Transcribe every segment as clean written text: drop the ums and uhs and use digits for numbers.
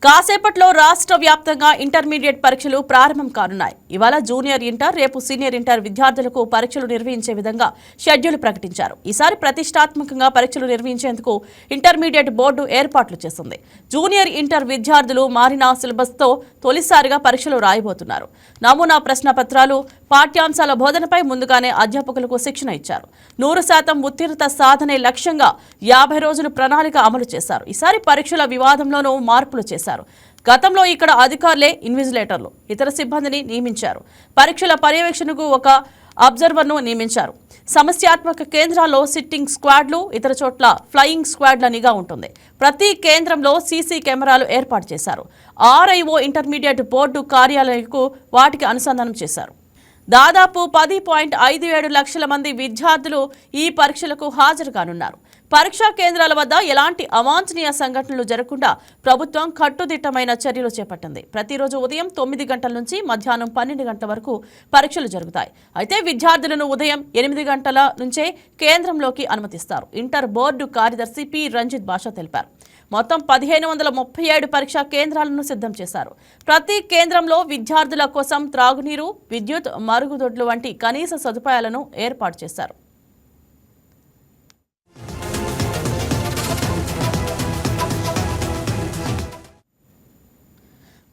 కాసేపట్లో రాష్ట్ర వ్యాప్తంగా ఇంటర్మీడియట్ పరీక్షలు ప్రారంభం కానున్నాయి. ఇవాళ జూనియర్ ఇంటర్, రేపు సీనియర్ ఇంటర్ విద్యార్థులకు పరీక్షలు నిర్వహించే విధంగా షెడ్యూల్ ప్రకటించారు. ఈసారి ప్రతిష్టాత్మకంగా పరీక్షలు నిర్వహించేందుకు ఇంటర్మీడియట్ బోర్డు ఏర్పాట్లు చేసింది. జూనియర్ ఇంటర్ విద్యార్థులు మారిన సిలబస్తో తొలిసారిగా పరీక్షలు రాయబోతున్నారు. నమూనా ప్రశ్న పత్రాలు, పాఠ్యాంశాల బోధనపై ముందుగానే అధ్యాపకులకు శిక్షణ ఇచ్చారు. 100% ఉత్తీర్ణత సాధనే లక్ష్యంగా 50 రోజులు ప్రణాళిక అమలు చేశారు. ఈసారి పరీక్షల వివాదంలోనూ మార్పులు చేశారు. గతంలో ఇక్కడ అధికారులే ఇన్విజిలేటర్లు, ఇతర సిబ్బందిని నియమించారు. పరీక్షల పర్యవేక్షణకు ఒక అబ్జర్వర్ను నియమించారు. సమస్యాత్మక కేంద్రాల్లో సిట్టింగ్ స్క్వాడ్లు, ఇతర చోట్ల ఫ్లయింగ్ స్క్వాడ్ల నిఘా ఉంటుంది. ప్రతి కేంద్రంలో సీసీ కెమెరాలు ఏర్పాటు చేశారు. ఆర్ఐఓ ఇంటర్మీడియట్ బోర్డు కార్యాలయాలకు వాటికి అనుసంధానం చేశారు. దాదాపు 10.57 లక్షల మంది విద్యార్థులు ఈ పరీక్షలకు హాజరు కానున్నారు. పరీక్షా కేంద్రాల వద్ద ఎలాంటి అవాంఛనీయ సంఘటనలు జరగకుండా ప్రభుత్వం కట్టుదిట్టమైన చర్యలు చేపట్టింది. ప్రతిరోజు ఉదయం 9 గంటల నుంచి మధ్యాహ్నం 12 గంటల వరకు పరీక్షలు జరుగుతాయి. అయితే విద్యార్థులను ఉదయం 8 గంటల నుంచే కేంద్రంలోకి అనుమతిస్తారు. ఇంటర్ బోర్డు కార్యదర్శి పి రంజిత్ భాష తెలిపారు. మొత్తం 1537 పరీక్షా కేంద్రాలను సిద్ధం చేశారు. ప్రతి కేంద్రంలో విద్యార్థుల కోసం త్రాగునీరు, విద్యుత్, మరుగుదొడ్లు వంటి కనీస సదుపాయాలను ఏర్పాటు చేశారు.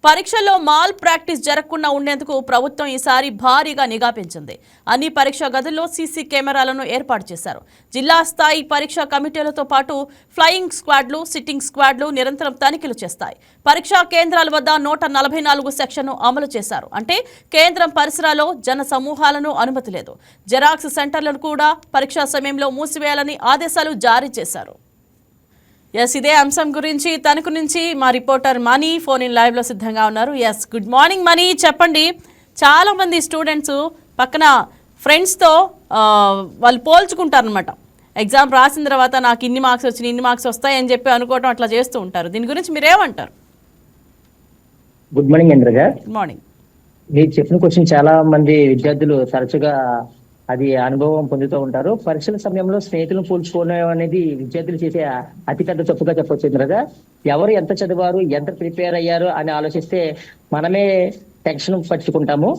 పరీక్షల్లో మాల్ ప్రాక్టీస్ జరగకుండా ఉండేందుకు ప్రభుత్వం ఈసారి భారీగా నిఘా పెంచింది. అన్ని పరీక్షా గదుల్లో సీసీ కెమెరాలను ఏర్పాటు చేశారు. జిల్లా స్థాయి పరీక్షా కమిటీలతో పాటు ఫ్లయింగ్ స్క్వాడ్లు, సిట్టింగ్ స్క్వాడ్లు నిరంతరం తనిఖీలు చేస్తాయి. పరీక్షా కేంద్రాల వద్ద 144 సెక్షన్ను అమలు చేశారు. అంటే కేంద్రం పరిసరాల్లో జన సమూహాలను అనుమతి లేదు. జెరాక్స్ సెంటర్లను కూడా పరీక్షా సమయంలో మూసివేయాలని ఆదేశాలు జారీ చేశారు. ఇదే అంశం గురించి తణుకు నుంచి మా రిపోర్టర్ మనీ ఫోన్ ఇన్ లైవ్లో సిద్ధంగా ఉన్నారు. గుడ్ మార్నింగ్ మనీ, చెప్పండి. చాలామంది స్టూడెంట్స్ పక్కన ఫ్రెండ్స్తో వాళ్ళు పోల్చుకుంటారనమాట. ఎగ్జామ్ రాసిన తర్వాత నాకు ఇన్ని మార్క్స్ వచ్చినాయి, ఇన్ని మార్క్స్ వస్తాయని చెప్పి అనుకోవటం అట్లా చేస్తూ ఉంటారు. దీని గురించి మీరేమంటారు? గుడ్ మార్నింగ్ ఇంద్ర గారు. Good morning. మీరు చెప్పిన క్వశ్చన్ చాలా మంది విద్యార్థులు తరచుగా అది అనుభవం పొందుతూ ఉంటారు. పరీక్షల సమయంలో స్నేహితులను పోల్చుకోవడం అనేది విద్యార్థులు చేసే అతిపెద్ద తప్పుగా చెప్పొచ్చు ఇంద్రగా. ఎవరు ఎంత చదివారు, ఎంత ప్రిపేర్ అయ్యారు అని ఆలోచిస్తే మనమే టెన్షన్ పట్టుకుంటాము.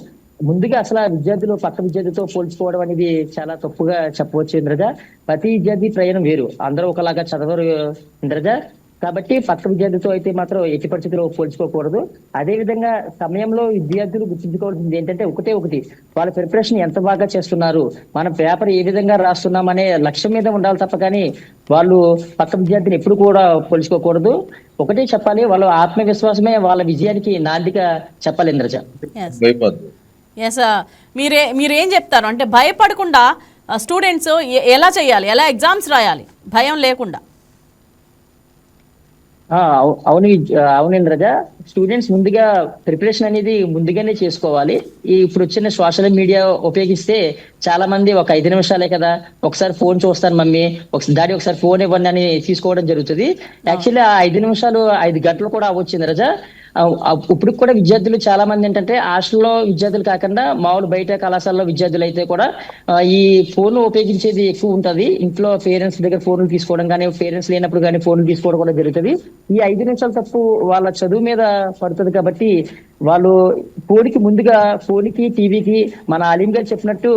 ముందుగా అసలు విద్యార్థులు పక్క విద్యార్థితో పోల్చుకోవడం అనేది చాలా తప్పుగా చెప్పవచ్చు ఇంద్రగా. ప్రతి విద్యార్థి ప్రయాణం వేరు, అందరూ ఒకలాగా చదవరు ఇంద్రగా. కాబట్టి పక్క విద్యార్థితో అయితే మాత్రం ఎట్టి పరిస్థితుల్లో పోల్చుకోకూడదు. అదే విధంగా సమయంలో విద్యార్థులు గుర్తుంచుకోవాల్సింది ఏంటంటే ఒకటి వాళ్ళ ప్రిపరేషన్ ఎంత బాగా చేస్తున్నారు, మన పేపర్ ఏ విధంగా రాస్తున్నాం అనే లక్ష్యం మీద ఉండాలి తప్ప కానీ వాళ్ళు పక్క విద్యార్థిని ఎప్పుడు కూడా పోల్చుకోకూడదు. ఒకటే చెప్పాలి, వాళ్ళ ఆత్మవిశ్వాసమే వాళ్ళ విజయానికి నాందిగా చెప్పాలి ఇంద్రజ. మీరేం చెప్తారు అంటే భయపడకుండా స్టూడెంట్స్ ఎలా చేయాలి, ఎలా ఎగ్జామ్స్ రాయాలి భయం లేకుండా? అవును ఇంద్రజ. స్టూడెంట్స్ ముందుగా ప్రిపరేషన్ అనేది ముందుగానే చేసుకోవాలి. ఇప్పుడు వచ్చిన సోషల్ మీడియా ఉపయోగిస్తే చాలా మంది ఒక 5 నిమిషాలే కదా, ఒకసారి ఫోన్ చూస్తాను మమ్మీ, ఒకసారి ఫోన్ ఇవ్వండి అని తీసుకోవడం జరుగుతుంది. యాక్చువల్లీ ఆ 5 నిమిషాలు 5 గంటలు కూడా అవ్వచ్చు ఇంద్రజ. ఇప్పుడు కూడా విద్యార్థులు చాలా మంది ఏంటంటే హాస్టల్లో విద్యార్థులు కాకుండా మామూలు బయట కళాశాలలో విద్యార్థులు అయితే కూడా ఈ ఫోన్ ఉపయోగించేది ఎక్కువ ఉంటుంది. ఇంట్లో పేరెంట్స్ దగ్గర ఫోన్లు తీసుకోవడం కానీ, పేరెంట్స్ లేనప్పుడు కానీ ఫోన్లు తీసుకోవడం కూడా జరుగుతుంది. ఈ 5 నిమిషాల తప్పు వాళ్ళ చదువు మీద పడుతుంది. కాబట్టి వాళ్ళు ఫోన్కి టీవీకి మన అలీం గారు చెప్పినట్టు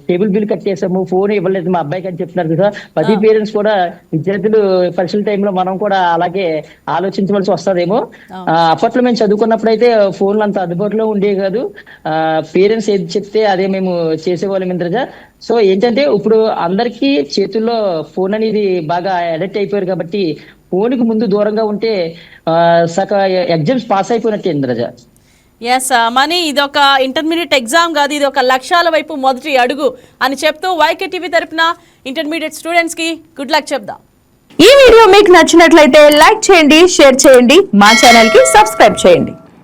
టేబుల్ బిల్ కట్టేసాము, ఫోన్ ఇవ్వలేదు మా అబ్బాయికి అని చెప్తున్నారు కదా. ప్రతి పేరెంట్స్ కూడా విద్యార్థులు పరీక్షల టైంలో మనం కూడా అలాగే ఆలోచించవలసి వస్తుందేమో. అప్పట్లో మేము చదువుకున్నప్పుడు అయితే ఫోన్లు అంత అందుబాటులో ఉండేవి కాదు. పేరెంట్స్ ఏది చెప్తే అదే మేము చేసేవాళ్ళం ఇంద్రజ. సో ఏంటంటే ఇప్పుడు అందరికీ చేతుల్లో ఫోన్ అనేది బాగా అడిక్ట్ అయిపోయారు. కాబట్టి ఫోన్కి ముందు దూరంగా ఉంటే ఎగ్జామ్స్ పాస్ అయిపోయినట్టే ఇంద్రజ. మనీ, ఇది ఒక ఇంటర్మీడియట్ ఎగ్జామ్ కాదు, ఇది ఒక లక్ష్యాల వైపు మొదటి అడుగు అని చెప్తూ వైకే టీవీ తరపున ఇంటర్మీడియట్ స్టూడెంట్స్ కి గుడ్ లక్ చెప్దాం. ఈ వీడియో మీకు నచ్చినట్లయితే లైక్ చేయండి, షేర్ చేయండి, మా ఛానల్ కి సబ్స్క్రైబ్ చేయండి.